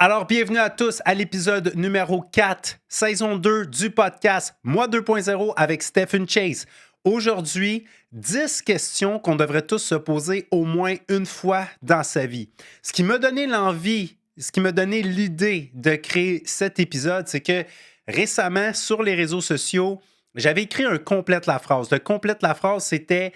Alors, bienvenue à tous à l'épisode numéro 4, saison 2 du podcast Moi 2.0 avec Stephen Chase. Aujourd'hui, 10 questions qu'on devrait tous se poser au moins une fois dans sa vie. Ce qui m'a donné l'envie, ce qui m'a donné l'idée de créer cet épisode, c'est que récemment, sur les réseaux sociaux, j'avais écrit un complète la phrase. Le complète la phrase, c'était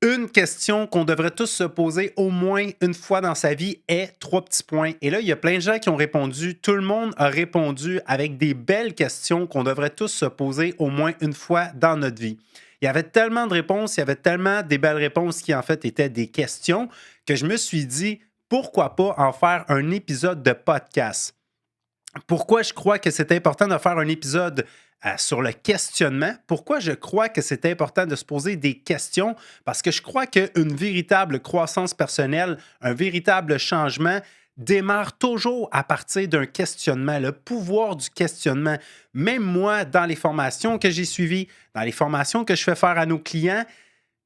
une question qu'on devrait tous se poser au moins une fois dans sa vie est 3 petits points. Et là, il y a plein de gens qui ont répondu. Tout le monde a répondu avec des belles questions qu'on devrait tous se poser au moins une fois dans notre vie. Il y avait tellement de réponses, il y avait tellement des belles réponses qui en fait étaient des questions que je me suis dit, pourquoi pas en faire un épisode de podcast? Pourquoi je crois que c'est important de faire un épisode sur le questionnement? Pourquoi je crois que c'est important de se poser des questions? Parce que je crois qu'une véritable croissance personnelle, un véritable changement démarre toujours à partir d'un questionnement, le pouvoir du questionnement. Même moi, dans les formations que j'ai suivies, dans les formations que je fais faire à nos clients,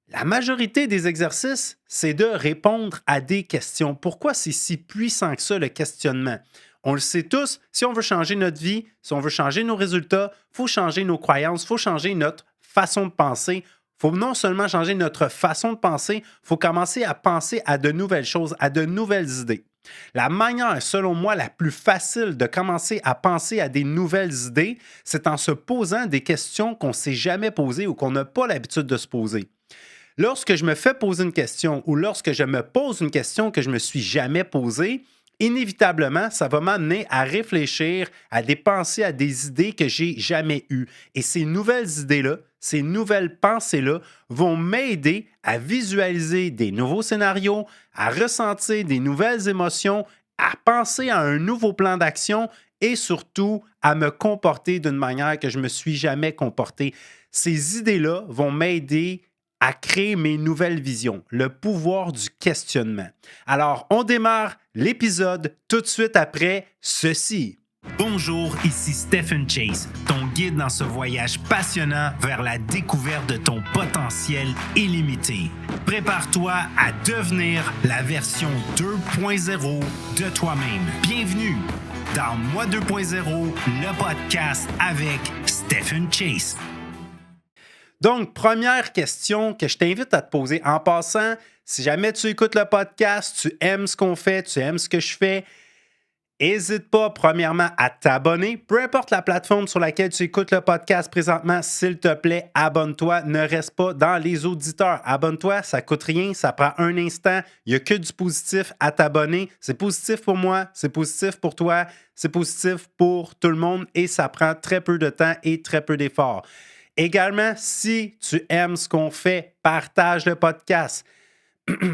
la majorité des exercices, c'est de répondre à des questions. Pourquoi c'est si puissant que ça, le questionnement? On le sait tous, si on veut changer notre vie, si on veut changer nos résultats, il faut changer nos croyances, il faut changer notre façon de penser. Il faut non seulement changer notre façon de penser, il faut commencer à penser à de nouvelles choses, à de nouvelles idées. La manière, selon moi, la plus facile de commencer à penser à des nouvelles idées, c'est en se posant des questions qu'on ne s'est jamais posées ou qu'on n'a pas l'habitude de se poser. Lorsque je me fais poser une question ou lorsque je me pose une question que je ne me suis jamais posée, inévitablement, ça va m'amener à réfléchir, à des pensées, à des idées que j'ai jamais eues. Et ces nouvelles idées-là, ces nouvelles pensées-là vont m'aider à visualiser des nouveaux scénarios, à ressentir des nouvelles émotions, à penser à un nouveau plan d'action et surtout à me comporter d'une manière que je ne me suis jamais comporté. Ces idées-là vont m'aider à créer mes nouvelles visions, le pouvoir du questionnement. Alors, on démarre l'épisode tout de suite après ceci. Bonjour, ici Stephen Chase, ton guide dans ce voyage passionnant vers la découverte de ton potentiel illimité. Prépare-toi à devenir la version 2.0 de toi-même. Bienvenue dans Moi 2.0, le podcast avec Stephen Chase. Donc, première question que je t'invite à te poser. En passant, si jamais tu écoutes le podcast, tu aimes ce qu'on fait, tu aimes ce que je fais, n'hésite pas, premièrement, à t'abonner. Peu importe la plateforme sur laquelle tu écoutes le podcast présentement, s'il te plaît, abonne-toi. Ne reste pas dans les auditeurs. Abonne-toi, ça ne coûte rien, ça prend un instant. Il n'y a que du positif à t'abonner. C'est positif pour moi, c'est positif pour toi, c'est positif pour tout le monde et ça prend très peu de temps et très peu d'efforts. Également, si tu aimes ce qu'on fait, partage le podcast.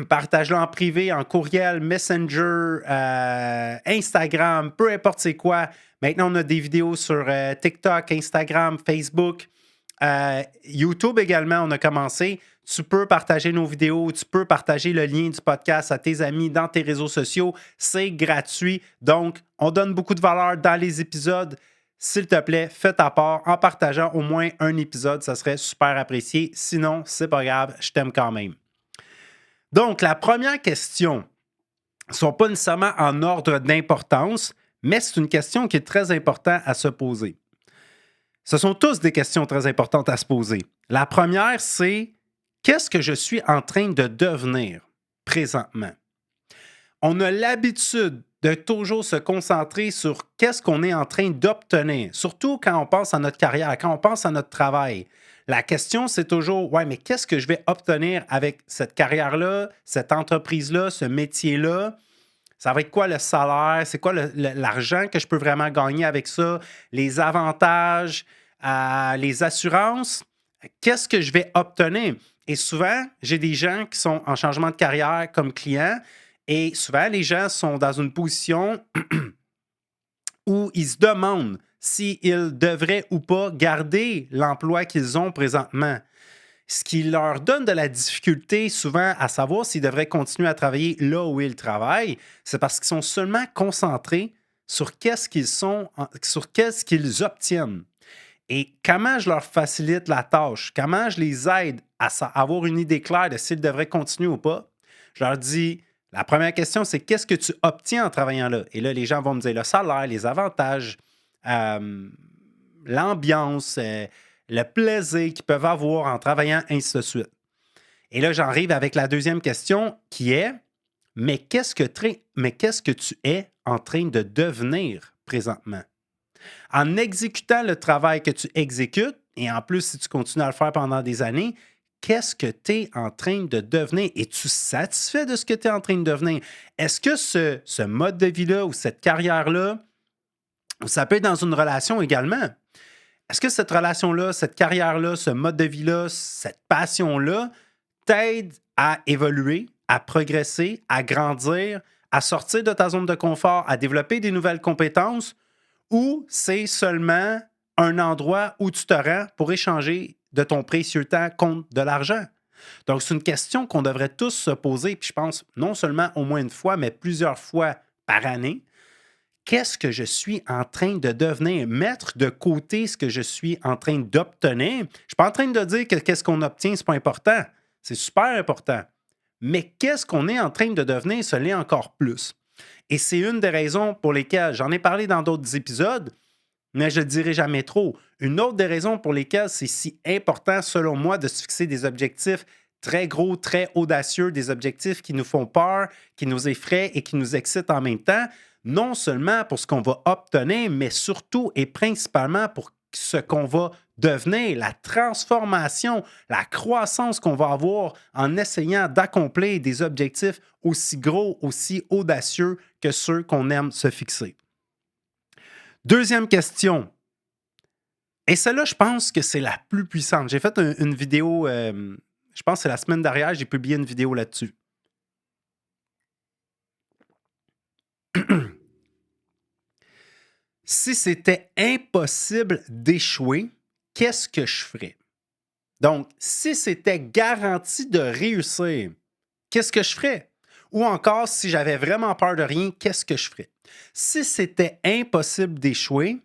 Partage-le en privé, en courriel, Messenger, Instagram, peu importe c'est quoi. Maintenant, on a des vidéos sur TikTok, Instagram, Facebook, YouTube également, on a commencé. Tu peux partager nos vidéos, tu peux partager le lien du podcast à tes amis dans tes réseaux sociaux. C'est gratuit. Donc, on donne beaucoup de valeur dans les épisodes. S'il te plaît, fais ta part en partageant au moins un épisode. Ça serait super apprécié. Sinon, c'est pas grave, je t'aime quand même. Donc, la première question ne sont pas nécessairement en ordre d'importance, mais c'est une question qui est très importante à se poser. Ce sont tous des questions très importantes à se poser. La première, c'est qu'est-ce que je suis en train de devenir présentement? On a l'habitude de toujours se concentrer sur qu'est-ce qu'on est en train d'obtenir, surtout quand on pense à notre carrière, quand on pense à notre travail. La question, c'est toujours, ouais, mais qu'est-ce que je vais obtenir avec cette carrière-là, cette entreprise-là, ce métier-là? Ça va être quoi le salaire? C'est quoi l'argent que je peux vraiment gagner avec ça? Les avantages, les assurances? Qu'est-ce que je vais obtenir? Et souvent, j'ai des gens qui sont en changement de carrière comme clients et souvent, les gens sont dans une position où ils se demandent s'ils devraient ou pas garder l'emploi qu'ils ont présentement. Ce qui leur donne de la difficulté souvent à savoir s'ils devraient continuer à travailler là où ils travaillent, c'est parce qu'ils sont seulement concentrés sur qu'est-ce qu'ils obtiennent. Et comment je leur facilite la tâche, comment je les aide à avoir une idée claire de s'ils devraient continuer ou pas. Je leur dis, La première question, c'est qu'est-ce que tu obtiens en travaillant là? Et là, les gens vont me dire le salaire, les avantages, euh, l'ambiance, le plaisir qu'ils peuvent avoir en travaillant, ainsi de suite. Et là, j'en arrive avec la deuxième question qui est, mais qu'est-ce que tu es en train de devenir présentement? En exécutant le travail que tu exécutes, et en plus, si tu continues à le faire pendant des années, qu'est-ce que tu es en train de devenir? Es-tu satisfait de ce que tu es en train de devenir? Est-ce que ce mode de vie-là ou cette carrière-là, ça peut être dans une relation également? Est-ce que cette relation-là, cette carrière-là, ce mode de vie-là, cette passion-là t'aide à évoluer, à progresser, à grandir, à sortir de ta zone de confort, à développer des nouvelles compétences? Ou c'est seulement un endroit où tu te rends pour échanger de ton précieux temps contre de l'argent? Donc, c'est une question qu'on devrait tous se poser, puis je pense non seulement au moins une fois, mais plusieurs fois par année. Qu'est-ce que je suis en train de devenir? Mettre de côté ce que je suis en train d'obtenir. Je ne suis pas en train de dire que qu'est-ce qu'on obtient, c'est pas important. C'est super important. Mais qu'est-ce qu'on est en train de devenir, ce l'est encore plus. Et c'est une des raisons pour lesquelles, j'en ai parlé dans d'autres épisodes, mais je ne le dirai jamais trop. Une autre des raisons pour lesquelles c'est si important, selon moi, de se fixer des objectifs très gros, très audacieux, des objectifs qui nous font peur, qui nous effraient et qui nous excitent en même temps, non seulement pour ce qu'on va obtenir, mais surtout et principalement pour ce qu'on va devenir, la transformation, la croissance qu'on va avoir en essayant d'accomplir des objectifs aussi gros, aussi audacieux que ceux qu'on aime se fixer. Deuxième question. Et celle-là, je pense que c'est la plus puissante. J'ai fait une vidéo, je pense que c'est la semaine dernière, j'ai publié une vidéo là-dessus. Si c'était impossible d'échouer, qu'est-ce que je ferais? Donc, si c'était garanti de réussir, qu'est-ce que je ferais? Ou encore, si j'avais vraiment peur de rien, qu'est-ce que je ferais? Si c'était impossible d'échouer,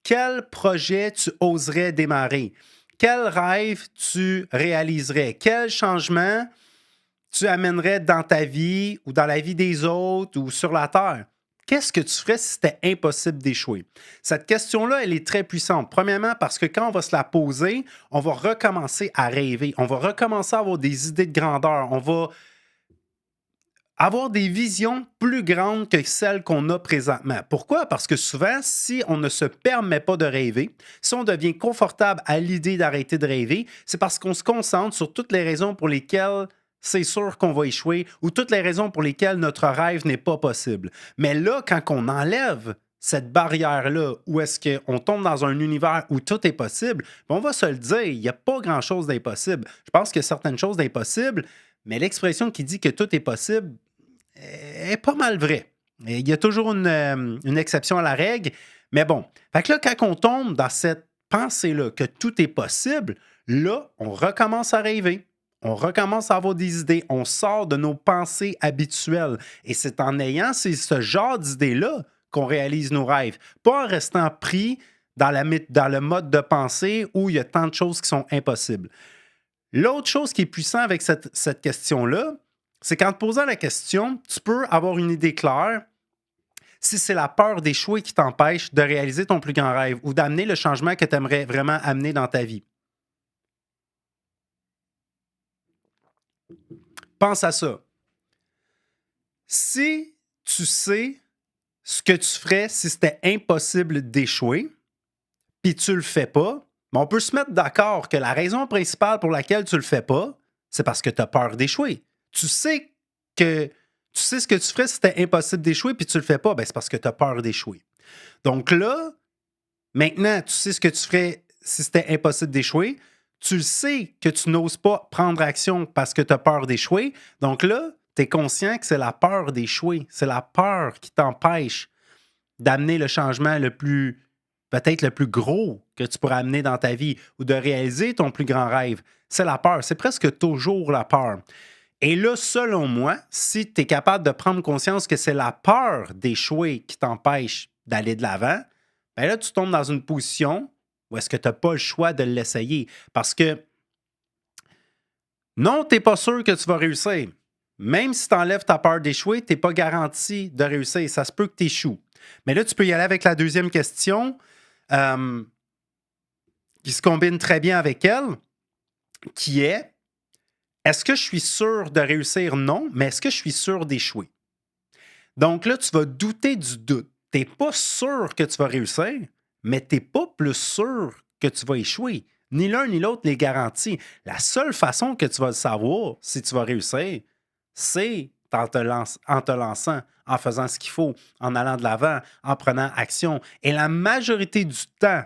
quel projet tu oserais démarrer? Quel rêve tu réaliserais? Quel changement tu amènerais dans ta vie ou dans la vie des autres ou sur la Terre? Qu'est-ce que tu ferais si c'était impossible d'échouer? Cette question-là, elle est très puissante. Premièrement, parce que quand on va se la poser, on va recommencer à rêver. On va recommencer à avoir des idées de grandeur. On va avoir des visions plus grandes que celles qu'on a présentement. Pourquoi? Parce que souvent, si on ne se permet pas de rêver, si on devient confortable à l'idée d'arrêter de rêver, c'est parce qu'on se concentre sur toutes les raisons pour lesquelles c'est sûr qu'on va échouer ou toutes les raisons pour lesquelles notre rêve n'est pas possible. Mais là, quand on enlève cette barrière-là, où est-ce qu'on tombe dans un univers où tout est possible, on va se le dire, il n'y a pas grand-chose d'impossible. Je pense qu'il y a certaines choses d'impossibles, mais l'expression qui dit que tout est possible est pas mal vraie. Il y a toujours une exception à la règle, mais bon. Fait que là, quand on tombe dans cette pensée-là que tout est possible, là, on recommence à rêver. On recommence à avoir des idées. On sort de nos pensées habituelles. Et c'est en ayant ce genre d'idées-là qu'on réalise nos rêves. Pas en restant pris dans le mode de pensée où il y a tant de choses qui sont impossibles. L'autre chose qui est puissant avec cette question-là, c'est qu'en te posant la question, tu peux avoir une idée claire si c'est la peur d'échouer qui t'empêche de réaliser ton plus grand rêve ou d'amener le changement que tu aimerais vraiment amener dans ta vie. Pense à ça. Si tu sais ce que tu ferais si c'était impossible d'échouer, puis tu le fais pas, mais on peut se mettre d'accord que la raison principale pour laquelle tu le fais pas, c'est parce que tu as peur d'échouer. Tu sais ce que tu ferais si c'était impossible d'échouer, puis tu le fais pas, ben c'est parce que tu as peur d'échouer. Donc là, maintenant, tu sais ce que tu ferais si c'était impossible d'échouer. Tu le sais que tu n'oses pas prendre action parce que tu as peur d'échouer. Donc là, tu es conscient que c'est la peur d'échouer. C'est la peur qui t'empêche d'amener le changement peut-être le plus gros que tu pourras amener dans ta vie ou de réaliser ton plus grand rêve. C'est la peur. C'est presque toujours la peur. Et là, selon moi, si tu es capable de prendre conscience que c'est la peur d'échouer qui t'empêche d'aller de l'avant, bien là, tu tombes dans une position où est-ce que tu n'as pas le choix de l'essayer. Parce que non, tu n'es pas sûr que tu vas réussir. même si tu enlèves ta peur d'échouer, tu n'es pas garanti de réussir. Ça se peut que tu échoues. Mais là, tu peux y aller avec la deuxième question, qui se combine très bien avec elle, qui est, est-ce que je suis sûr de réussir? Non, mais est-ce que je suis sûr d'échouer? Donc là, tu vas douter du doute. Tu n'es pas sûr que tu vas réussir, mais tu n'es pas plus sûr que tu vas échouer. Ni l'un ni l'autre les garantit. La seule façon que tu vas le savoir si tu vas réussir, c'est en te lançant, en faisant ce qu'il faut, en allant de l'avant, en prenant action. Et la majorité du temps,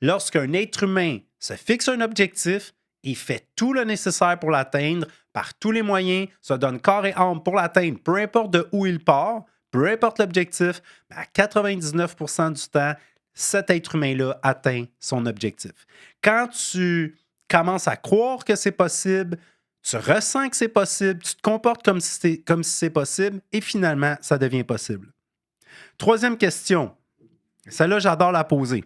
lorsqu'un être humain se fixe un objectif, il fait tout le nécessaire pour l'atteindre par tous les moyens, se donne corps et âme pour l'atteindre, peu importe de où il part, peu importe l'objectif, mais à 99% du temps, cet être humain-là atteint son objectif. Quand tu commences à croire que c'est possible, tu ressens que c'est possible, tu te comportes comme si c'est possible et finalement, ça devient possible. Troisième question. Celle-là, j'adore la poser.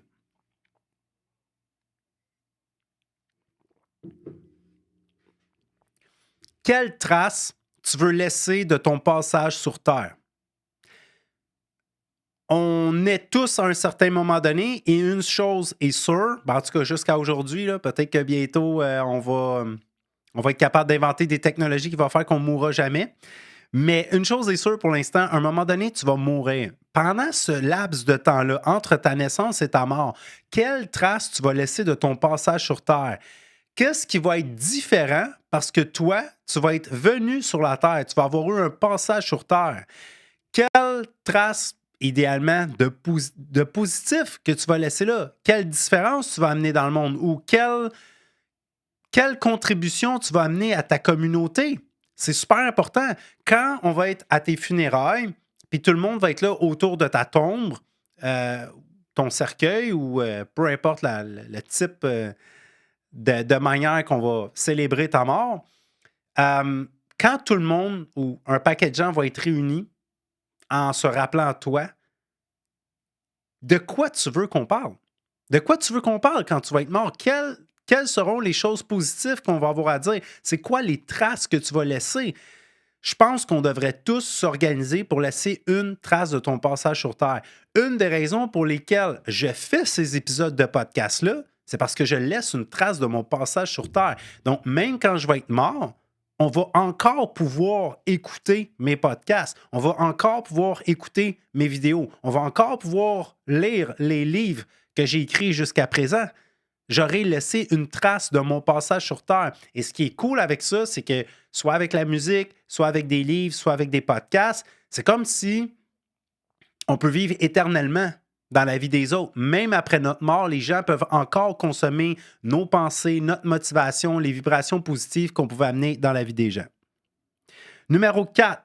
Quelle trace tu veux laisser de ton passage sur Terre? On est tous à un certain moment donné et une chose est sûre, en tout cas jusqu'à aujourd'hui, peut-être que bientôt on va être capable d'inventer des technologies qui vont faire qu'on ne mourra jamais. Mais une chose est sûre pour l'instant, à un moment donné, tu vas mourir. Pendant ce laps de temps-là, entre ta naissance et ta mort, quelle trace tu vas laisser de ton passage sur Terre? Qu'est-ce qui va être différent parce que toi, tu vas être venu sur la Terre, tu vas avoir eu un passage sur Terre? Quelle trace, idéalement, de positif que tu vas laisser là? Quelle différence tu vas amener dans le monde? Ou quelle contribution tu vas amener à ta communauté? C'est super important. Quand on va être à tes funérailles, puis tout le monde va être là autour de ta tombe, ton cercueil ou peu importe le type de manière qu'on va célébrer ta mort, quand tout le monde ou un paquet de gens va être réunis en se rappelant toi, de quoi tu veux qu'on parle? De quoi tu veux qu'on parle quand tu vas être mort? Quelles seront les choses positives qu'on va avoir à dire? C'est quoi les traces que tu vas laisser? Je pense qu'on devrait tous s'organiser pour laisser une trace de ton passage sur Terre. Une des raisons pour lesquelles je fais ces épisodes de podcast-là, c'est parce que je laisse une trace de mon passage sur Terre. Donc, même quand je vais être mort, on va encore pouvoir écouter mes podcasts. On va encore pouvoir écouter mes vidéos. On va encore pouvoir lire les livres que j'ai écrits jusqu'à présent. J'aurais laissé une trace de mon passage sur Terre. Et ce qui est cool avec ça, c'est que soit avec la musique, soit avec des livres, soit avec des podcasts, c'est comme si on peut vivre éternellement dans la vie des autres. Même après notre mort, les gens peuvent encore consommer nos pensées, notre motivation, les vibrations positives qu'on pouvait amener dans la vie des gens. Numéro 4.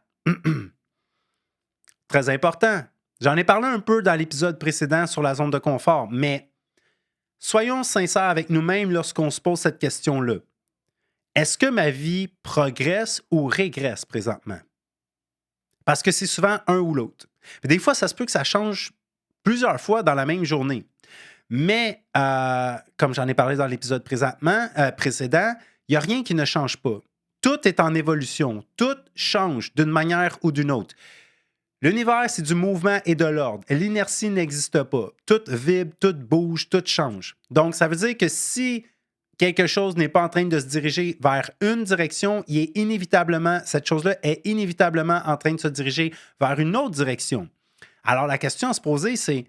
Très important. J'en ai parlé un peu dans l'épisode précédent sur la zone de confort, mais soyons sincères avec nous-mêmes lorsqu'on se pose cette question-là. Est-ce que ma vie progresse ou régresse présentement? Parce que c'est souvent un ou l'autre. Des fois, ça se peut que ça change plusieurs fois dans la même journée. Mais, comme j'en ai parlé dans l'épisode précédent, il n'y a rien qui ne change pas. Tout est en évolution. Tout change d'une manière ou d'une autre. L'univers, c'est du mouvement et de l'ordre. L'inertie n'existe pas. Tout vibre, tout bouge, tout change. Donc, ça veut dire que si quelque chose n'est pas en train de se diriger vers une direction, cette chose-là est inévitablement en train de se diriger vers une autre direction. Alors, la question à se poser, c'est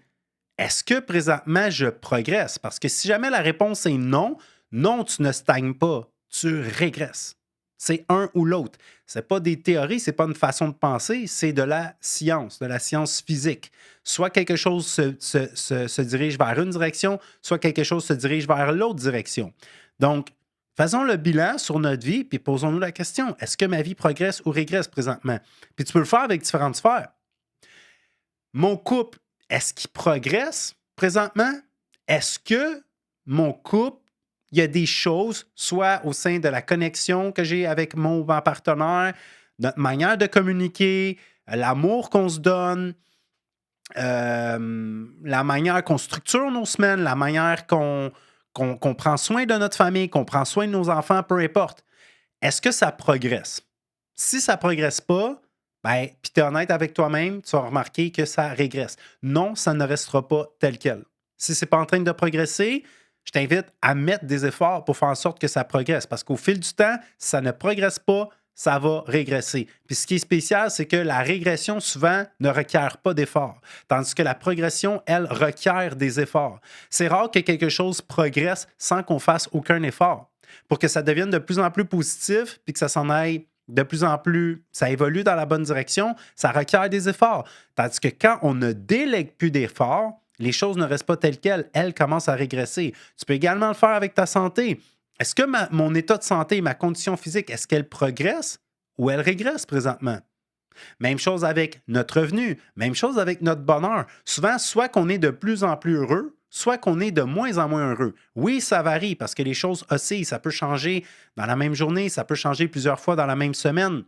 est-ce que présentement je progresse? Parce que si jamais la réponse est non, non, tu ne stagnes pas, tu régresses. C'est un ou l'autre. Ce n'est pas des théories, ce n'est pas une façon de penser, c'est de la science physique. Soit quelque chose se dirige vers une direction, soit quelque chose se dirige vers l'autre direction. Donc, faisons le bilan sur notre vie, puis posons-nous la question, est-ce que ma vie progresse ou régresse présentement? Puis tu peux le faire avec différentes sphères. Mon couple, est-ce qu'il progresse présentement? Est-ce que mon couple, il y a des choses, soit au sein de la connexion que j'ai avec mon partenaire, notre manière de communiquer, l'amour qu'on se donne, la manière qu'on structure nos semaines, la manière qu'on prend soin de notre famille, qu'on prend soin de nos enfants, peu importe. Est-ce que ça progresse? Si ça ne progresse pas, ben, puis tu es honnête avec toi-même, tu vas remarquer que ça régresse. Non, ça ne restera pas tel quel. Si ce n'est pas en train de progresser, je t'invite à mettre des efforts pour faire en sorte que ça progresse. Parce qu'au fil du temps, si ça ne progresse pas, ça va régresser. Puis ce qui est spécial, c'est que la régression, souvent, ne requiert pas d'efforts. Tandis que la progression, elle, requiert des efforts. C'est rare que quelque chose progresse sans qu'on fasse aucun effort. Pour que ça devienne de plus en plus positif, puis que ça s'en aille de plus en plus, ça évolue dans la bonne direction, ça requiert des efforts. Tandis que quand on ne délègue plus d'efforts, les choses ne restent pas telles quelles, elles commencent à régresser. Tu peux également le faire avec ta santé. Est-ce que mon état de santé, ma condition physique, est-ce qu'elle progresse ou elle régresse présentement? Même chose avec notre revenu, même chose avec notre bonheur. Souvent, soit qu'on est de plus en plus heureux, soit qu'on est de moins en moins heureux. Oui, ça varie parce que les choses oscillent. Ça peut changer dans la même journée, ça peut changer plusieurs fois dans la même semaine.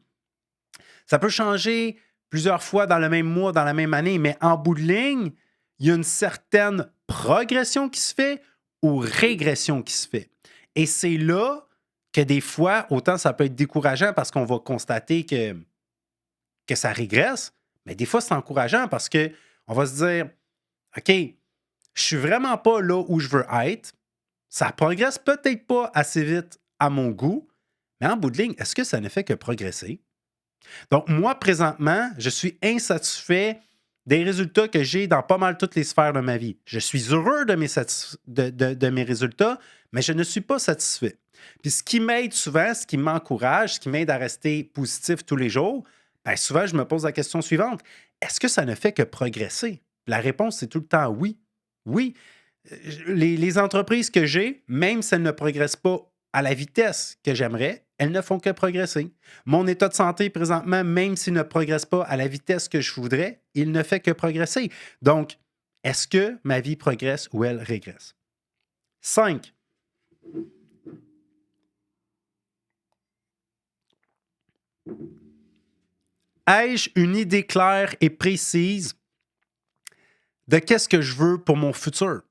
Ça peut changer plusieurs fois dans le même mois, dans la même année, mais en bout de ligne, il y a une certaine progression qui se fait ou régression qui se fait. Et c'est là que des fois, autant ça peut être décourageant parce qu'on va constater que ça régresse, mais des fois, c'est encourageant parce que on va se dire OK, je suis vraiment pas là où je veux être. Ça progresse peut-être pas assez vite à mon goût, mais en bout de ligne, est-ce que ça ne fait que progresser? Donc, moi, présentement, je suis insatisfait des résultats que j'ai dans pas mal toutes les sphères de ma vie. Je suis heureux de mes résultats, mais je ne suis pas satisfait. Puis ce qui m'aide souvent, ce qui m'encourage, ce qui m'aide à rester positif tous les jours, bien souvent, je me pose la question suivante. Est-ce que ça ne fait que progresser? La réponse, c'est tout le temps oui. Oui. Les entreprises que j'ai, même si elles ne progressent pas à la vitesse que j'aimerais, elles ne font que progresser. Mon état de santé présentement, même s'il ne progresse pas à la vitesse que je voudrais, il ne fait que progresser. Donc, est-ce que ma vie progresse ou elle régresse? 5. Ai-je une idée claire et précise de qu'est-ce que je veux pour mon futur?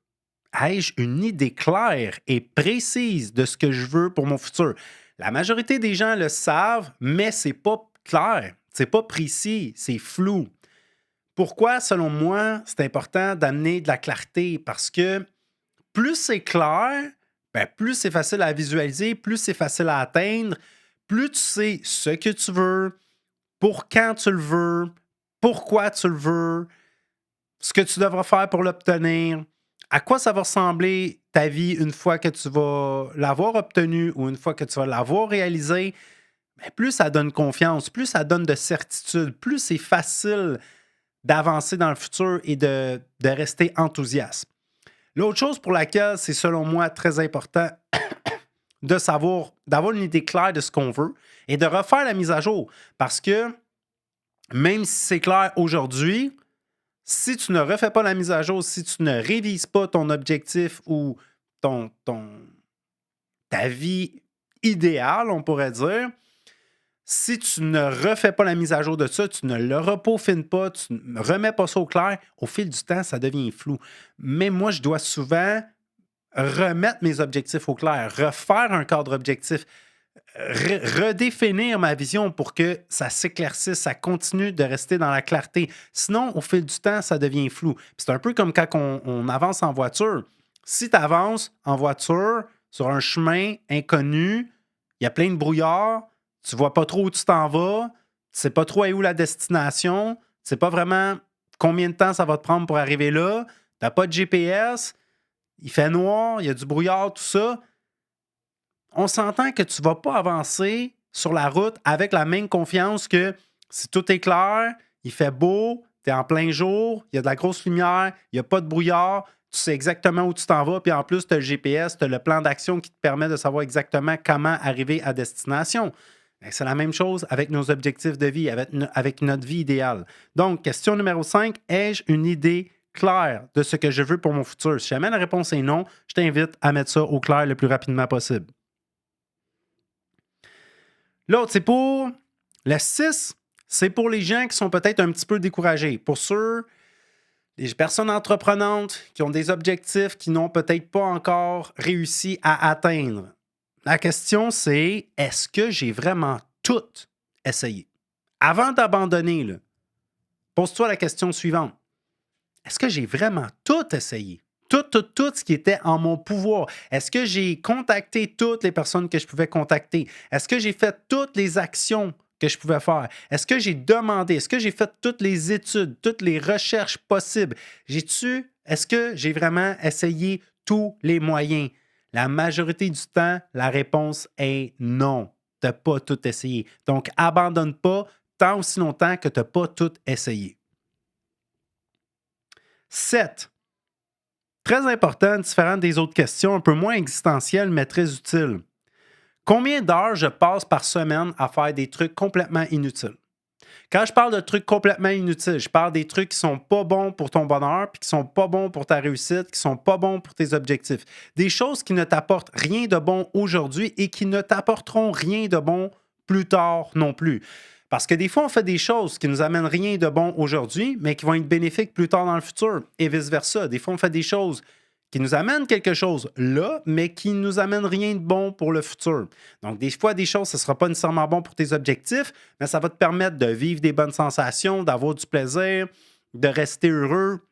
Ai-je une idée claire et précise de ce que je veux pour mon futur? La majorité des gens le savent, mais c'est pas clair, c'est pas précis, c'est flou. Pourquoi, selon moi, c'est important d'amener de la clarté? Parce que plus c'est clair, ben, plus c'est facile à visualiser, plus c'est facile à atteindre, plus tu sais ce que tu veux, pour quand tu le veux, pourquoi tu le veux, ce que tu devras faire pour l'obtenir, à quoi ça va ressembler ta vie une fois que tu vas l'avoir obtenu ou une fois que tu vas l'avoir réalisé, ben, plus ça donne confiance, plus ça donne de certitude, plus c'est facile d'avancer dans le futur et de rester enthousiaste. L'autre chose pour laquelle c'est selon moi très important de savoir, d'avoir une idée claire de ce qu'on veut et de refaire la mise à jour. Parce que même si c'est clair aujourd'hui, si tu ne refais pas la mise à jour, si tu ne révises pas ton objectif ou ton ta vie idéale, on pourrait dire, si tu ne refais pas la mise à jour de ça, tu ne le repaufines pas, tu ne remets pas ça au clair, au fil du temps, ça devient flou. Mais moi, je dois souvent remettre mes objectifs au clair, refaire un cadre objectif, redéfinir ma vision pour que ça s'éclaircisse, ça continue de rester dans la clarté. Sinon, au fil du temps, ça devient flou. Puis c'est un peu comme quand on avance en voiture. Si tu avances en voiture sur un chemin inconnu, il y a plein de brouillard, tu vois pas trop où tu t'en vas, tu sais pas trop où la destination, tu sais pas vraiment combien de temps ça va te prendre pour arriver là, tu n'as pas de GPS, il fait noir, il y a du brouillard, tout ça. On s'entend que tu ne vas pas avancer sur la route avec la même confiance que si tout est clair, il fait beau, tu es en plein jour, il y a de la grosse lumière, il n'y a pas de brouillard, tu sais exactement où tu t'en vas, puis en plus, tu as le GPS, tu as le plan d'action qui te permet de savoir exactement comment arriver à destination. Ben, c'est la même chose avec nos objectifs de vie, avec notre vie idéale. Donc, question numéro 5, ai-je une idée claire de ce que je veux pour mon futur? Si jamais la réponse est non, je t'invite à mettre ça au clair le plus rapidement possible. L'autre, c'est pour le 6, c'est pour les gens qui sont peut-être un petit peu découragés. Pour ceux, les personnes entreprenantes qui ont des objectifs qui n'ont peut-être pas encore réussi à atteindre. La question, c'est est-ce que j'ai vraiment tout essayer. Avant d'abandonner, là, pose-toi la question suivante. Est-ce que j'ai vraiment tout essayé? Tout ce qui était en mon pouvoir. Est-ce que j'ai contacté toutes les personnes que je pouvais contacter? Est-ce que j'ai fait toutes les actions que je pouvais faire? Est-ce que j'ai demandé? Est-ce que j'ai fait toutes les études, toutes les recherches possibles? Est-ce que j'ai vraiment essayé tous les moyens? La majorité du temps, la réponse est non. Tu n'as pas tout essayé. Donc, abandonne pas tant aussi longtemps que tu n'as pas tout essayé. 7. Très important, différent des autres questions, un peu moins existentielles, mais très utiles. Combien d'heures je passe par semaine à faire des trucs complètement inutiles? Quand je parle de trucs complètement inutiles, je parle des trucs qui sont pas bons pour ton bonheur, puis qui sont pas bons pour ta réussite, qui sont pas bons pour tes objectifs. Des choses qui ne t'apportent rien de bon aujourd'hui et qui ne t'apporteront rien de bon plus tard non plus. Parce que des fois, on fait des choses qui nous amènent rien de bon aujourd'hui, mais qui vont être bénéfiques plus tard dans le futur, et vice-versa. Des fois, on fait des choses qui nous amènent quelque chose là, mais qui ne nous amènent rien de bon pour le futur. Donc, des fois, des choses, ce ne sera pas nécessairement bon pour tes objectifs, mais ça va te permettre de vivre des bonnes sensations, d'avoir du plaisir, de rester heureux,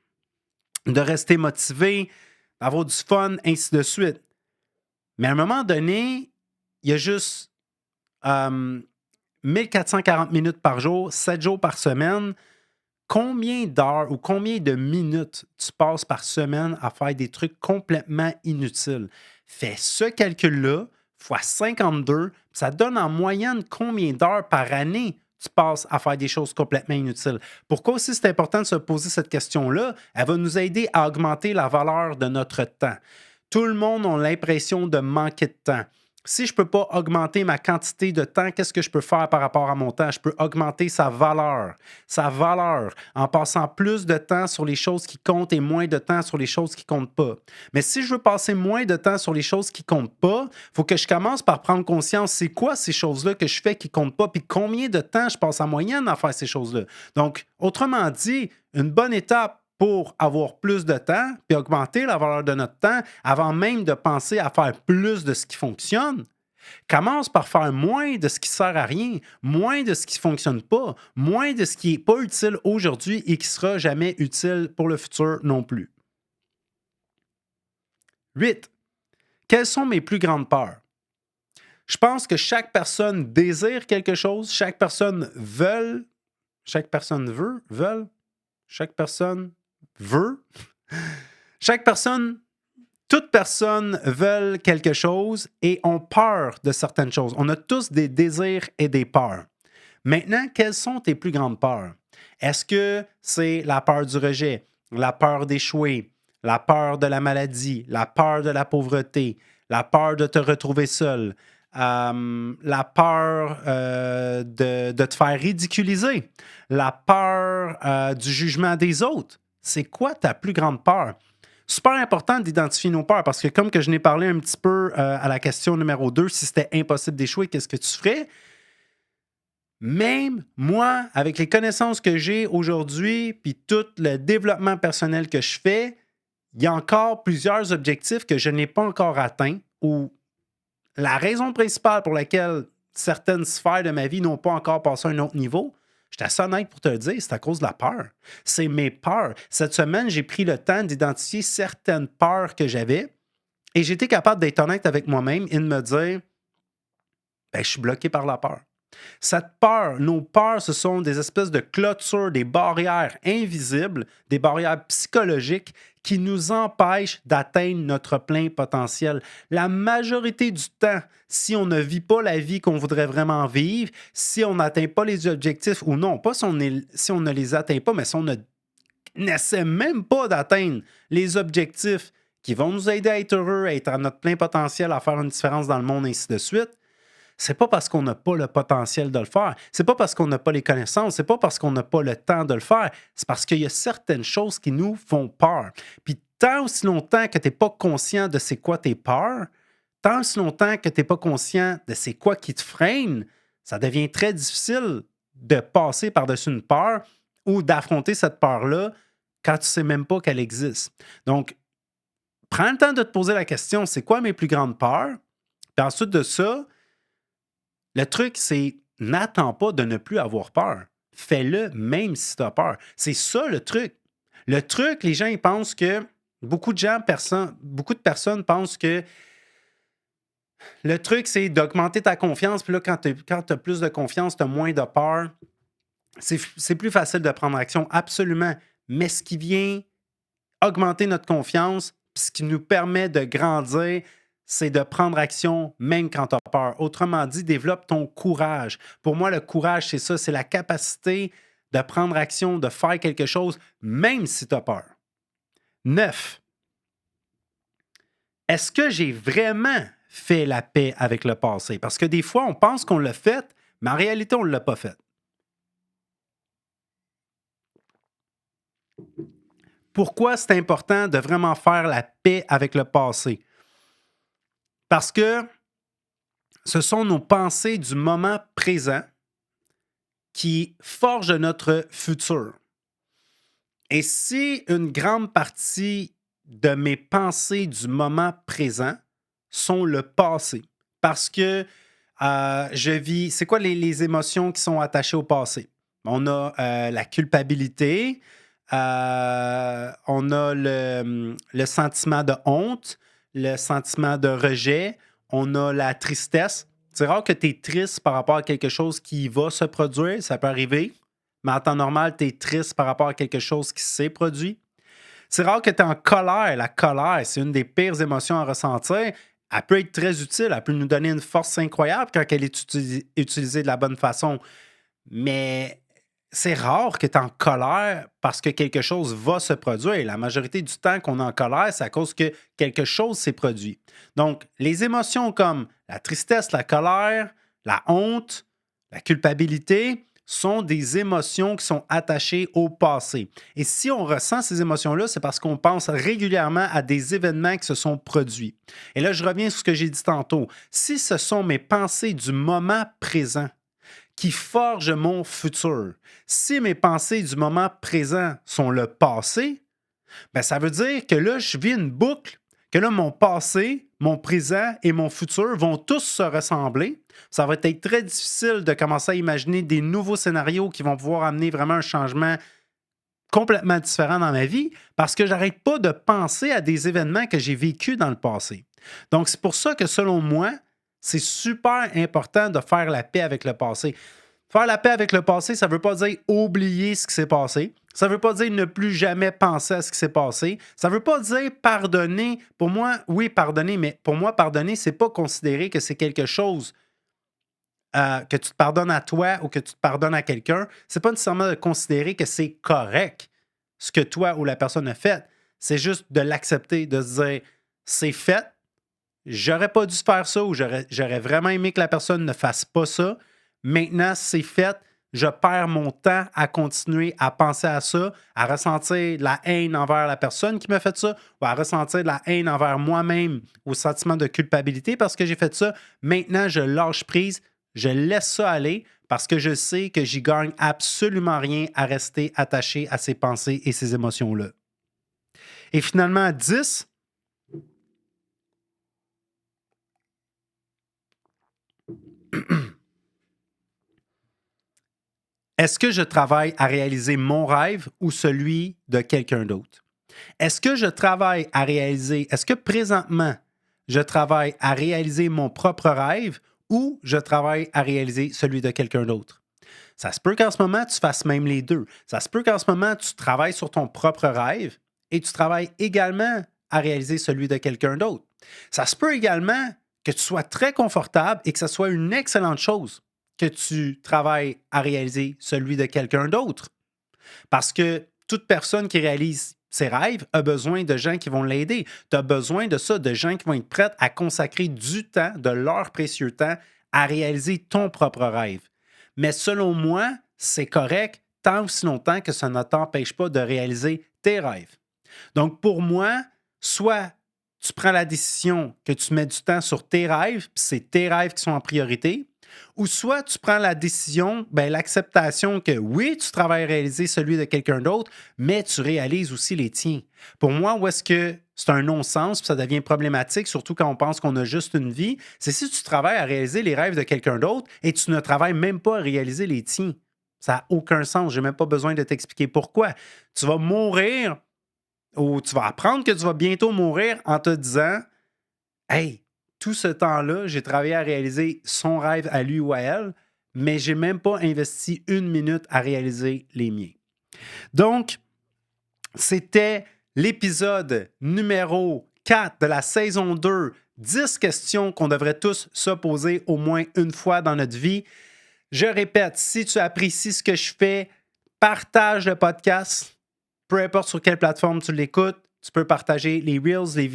de rester motivé, d'avoir du fun, ainsi de suite. Mais à un moment donné, il y a juste 1440 minutes par jour, 7 jours par semaine. Combien d'heures ou combien de minutes tu passes par semaine à faire des trucs complètement inutiles? Fais ce calcul-là fois 52, ça donne en moyenne combien d'heures par année tu passes à faire des choses complètement inutiles. Pourquoi aussi c'est important de se poser cette question-là? Elle va nous aider à augmenter la valeur de notre temps. Tout le monde a l'impression de manquer de temps. Si je ne peux pas augmenter ma quantité de temps, qu'est-ce que je peux faire par rapport à mon temps? Je peux augmenter sa valeur. Sa valeur en passant plus de temps sur les choses qui comptent et moins de temps sur les choses qui ne comptent pas. Mais si je veux passer moins de temps sur les choses qui ne comptent pas, il faut que je commence par prendre conscience, c'est quoi ces choses-là que je fais qui ne comptent pas, puis combien de temps je passe en moyenne à faire ces choses-là. Donc, autrement dit, une bonne étape pour avoir plus de temps puis augmenter la valeur de notre temps avant même de penser à faire plus de ce qui fonctionne, commence par faire moins de ce qui ne sert à rien, moins de ce qui ne fonctionne pas, moins de ce qui n'est pas utile aujourd'hui et qui ne sera jamais utile pour le futur non plus. 8. Quelles sont mes plus grandes peurs? Je pense que chaque personne désire quelque chose, chaque personne veut, chaque personne veut. Chaque personne, toute personne veut quelque chose et ont peur de certaines choses. On a tous des désirs et des peurs. Maintenant, quelles sont tes plus grandes peurs? Est-ce que c'est la peur du rejet, la peur d'échouer, la peur de la maladie, la peur de la pauvreté, la peur de te retrouver seul, la peur de te faire ridiculiser, la peur du jugement des autres? C'est quoi ta plus grande peur? Super important d'identifier nos peurs parce que comme que je n'ai parlé un petit peu à la question numéro 2, si c'était impossible d'échouer, qu'est-ce que tu ferais? Même moi, avec les connaissances que j'ai aujourd'hui, puis tout le développement personnel que je fais, il y a encore plusieurs objectifs que je n'ai pas encore atteints ou la raison principale pour laquelle certaines sphères de ma vie n'ont pas encore passé à un autre niveau, je suis assez honnête pour te le dire, c'est à cause de la peur. C'est mes peurs. Cette semaine, j'ai pris le temps d'identifier certaines peurs que j'avais et j'ai été capable d'être honnête avec moi-même et de me dire, ben, je suis bloqué par la peur. Cette peur, nos peurs, ce sont des espèces de clôtures, des barrières invisibles, des barrières psychologiques qui nous empêchent d'atteindre notre plein potentiel. La majorité du temps, si on ne vit pas la vie qu'on voudrait vraiment vivre, si on n'atteint pas les objectifs ou non, pas si on ne les atteint pas, mais si on n'essaie même pas d'atteindre les objectifs qui vont nous aider à être heureux, à être à notre plein potentiel, à faire une différence dans le monde, ainsi de suite, c'est pas parce qu'on n'a pas le potentiel de le faire. C'est pas parce qu'on n'a pas les connaissances. C'est pas parce qu'on n'a pas le temps de le faire. C'est parce qu'il y a certaines choses qui nous font peur. Puis tant aussi longtemps que tu n'es pas conscient de c'est quoi tes peurs, tant aussi longtemps que tu n'es pas conscient de c'est quoi qui te freine, ça devient très difficile de passer par-dessus une peur ou d'affronter cette peur-là quand tu ne sais même pas qu'elle existe. Donc, prends le temps de te poser la question, c'est quoi mes plus grandes peurs? Puis ensuite de ça, le truc, c'est n'attends pas de ne plus avoir peur. Fais-le même si tu as peur. C'est ça le truc. Le truc, les gens, ils pensent que beaucoup de personnes pensent que le truc, c'est d'augmenter ta confiance. Puis là, quand tu as plus de confiance, tu as moins de peur. C'est plus facile de prendre action, absolument. Mais ce qui vient augmenter notre confiance, puis ce qui nous permet de grandir, c'est de prendre action même quand tu as peur. Autrement dit, développe ton courage. Pour moi, le courage, c'est ça, c'est la capacité de prendre action, de faire quelque chose, même si tu as peur. 9. Est-ce que j'ai vraiment fait la paix avec le passé? Parce que des fois, on pense qu'on l'a fait, mais en réalité, on ne l'a pas fait. Pourquoi c'est important de vraiment faire la paix avec le passé? Parce que ce sont nos pensées du moment présent qui forgent notre futur. Et si une grande partie de mes pensées du moment présent sont le passé, parce que je vis... C'est quoi les émotions qui sont attachées au passé? On a la culpabilité, on a le sentiment de honte, le sentiment de rejet, on a la tristesse. C'est rare que tu es triste par rapport à quelque chose qui va se produire, ça peut arriver, mais en temps normal, tu es triste par rapport à quelque chose qui s'est produit. C'est rare que tu es en colère. La colère, c'est une des pires émotions à ressentir. Elle peut être très utile, elle peut nous donner une force incroyable quand elle est utilisée de la bonne façon. Mais c'est rare que tu es en colère parce que quelque chose va se produire. La majorité du temps qu'on est en colère, c'est à cause que quelque chose s'est produit. Donc, les émotions comme la tristesse, la colère, la honte, la culpabilité sont des émotions qui sont attachées au passé. Et si on ressent ces émotions-là, c'est parce qu'on pense régulièrement à des événements qui se sont produits. Et là, je reviens sur ce que j'ai dit tantôt. Si ce sont mes pensées du moment présent qui forgent mon futur. Si mes pensées du moment présent sont le passé, ben ça veut dire que là, je vis une boucle, que là, mon passé, mon présent et mon futur vont tous se ressembler. Ça va être très difficile de commencer à imaginer des nouveaux scénarios qui vont pouvoir amener vraiment un changement complètement différent dans ma vie parce que j'arrête pas de penser à des événements que j'ai vécus dans le passé. Donc, c'est pour ça que selon moi, c'est super important de faire la paix avec le passé. Faire la paix avec le passé, ça ne veut pas dire oublier ce qui s'est passé. Ça ne veut pas dire ne plus jamais penser à ce qui s'est passé. Ça ne veut pas dire pardonner. Pour moi, oui, pardonner, mais pour moi, pardonner, c'est pas considérer que c'est quelque chose que tu te pardonnes à toi ou que tu te pardonnes à quelqu'un. C'est pas nécessairement de considérer que c'est correct ce que toi ou la personne a fait. C'est juste de l'accepter, de se dire c'est fait, j'aurais pas dû faire ça ou j'aurais vraiment aimé que la personne ne fasse pas ça. Maintenant, c'est fait. Je perds mon temps à continuer à penser à ça, à ressentir de la haine envers la personne qui m'a fait ça ou à ressentir de la haine envers moi-même ou sentiment de culpabilité parce que j'ai fait ça. Maintenant, je lâche prise, je laisse ça aller parce que je sais que j'y gagne absolument rien à rester attaché à ces pensées et ces émotions-là. Et finalement, à 10, est-ce que je travaille à réaliser mon rêve ou celui de quelqu'un d'autre? Est-ce que je travaille à réaliser, est-ce que présentement, je travaille à réaliser mon propre rêve ou je travaille à réaliser celui de quelqu'un d'autre? Ça se peut qu'en ce moment, tu fasses même les deux. Ça se peut qu'en ce moment, tu travailles sur ton propre rêve et tu travailles également à réaliser celui de quelqu'un d'autre. Ça se peut également que tu sois très confortable et que ce soit une excellente chose que tu travailles à réaliser celui de quelqu'un d'autre. Parce que toute personne qui réalise ses rêves a besoin de gens qui vont l'aider. Tu as besoin de ça, de gens qui vont être prêts à consacrer du temps, de leur précieux temps, à réaliser ton propre rêve. Mais selon moi, c'est correct tant aussi longtemps que ça ne t'empêche pas de réaliser tes rêves. Donc pour moi, soit tu prends la décision que tu mets du temps sur tes rêves, puis c'est tes rêves qui sont en priorité, ou soit tu prends la décision, l'acceptation que oui, tu travailles à réaliser celui de quelqu'un d'autre, mais tu réalises aussi les tiens. Pour moi, où est-ce que c'est un non-sens, puis ça devient problématique, surtout quand on pense qu'on a juste une vie, c'est si tu travailles à réaliser les rêves de quelqu'un d'autre et tu ne travailles même pas à réaliser les tiens. Ça n'a aucun sens. Je n'ai même pas besoin de t'expliquer pourquoi. Tu vas mourir ou tu vas apprendre que tu vas bientôt mourir en te disant hey, tout ce temps-là, j'ai travaillé à réaliser son rêve à lui ou à elle, mais j'ai même pas investi une minute à réaliser les miens. Donc, c'était l'épisode numéro 4 de la saison 2. 10 questions qu'on devrait tous se poser au moins une fois dans notre vie. Je répète, si tu apprécies ce que je fais, partage le podcast, peu importe sur quelle plateforme tu l'écoutes. Tu peux partager les Reels, les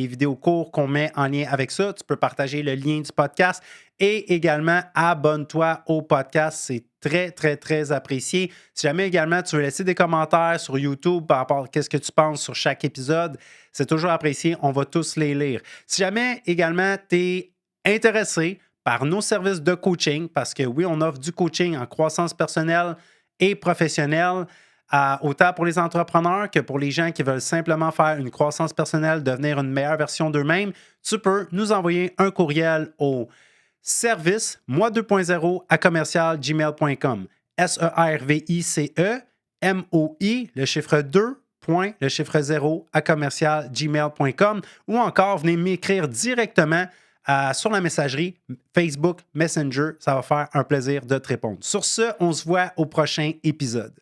vidéos courts qu'on met en lien avec ça. Tu peux partager le lien du podcast et également abonne-toi au podcast. C'est très, très, très apprécié. Si jamais également tu veux laisser des commentaires sur YouTube par rapport à ce que tu penses sur chaque épisode, c'est toujours apprécié. On va tous les lire. Si jamais également tu es intéressé par nos services de coaching, parce que oui, on offre du coaching en croissance personnelle et professionnelle, autant pour les entrepreneurs que pour les gens qui veulent simplement faire une croissance personnelle, devenir une meilleure version d'eux-mêmes, tu peux nous envoyer un courriel au service moi2.0 service moi, le chiffre 2, le chiffre 0 gmail.com ou encore venez m'écrire directement sur la messagerie Facebook Messenger. Ça va faire un plaisir de te répondre. Sur ce, on se voit au prochain épisode.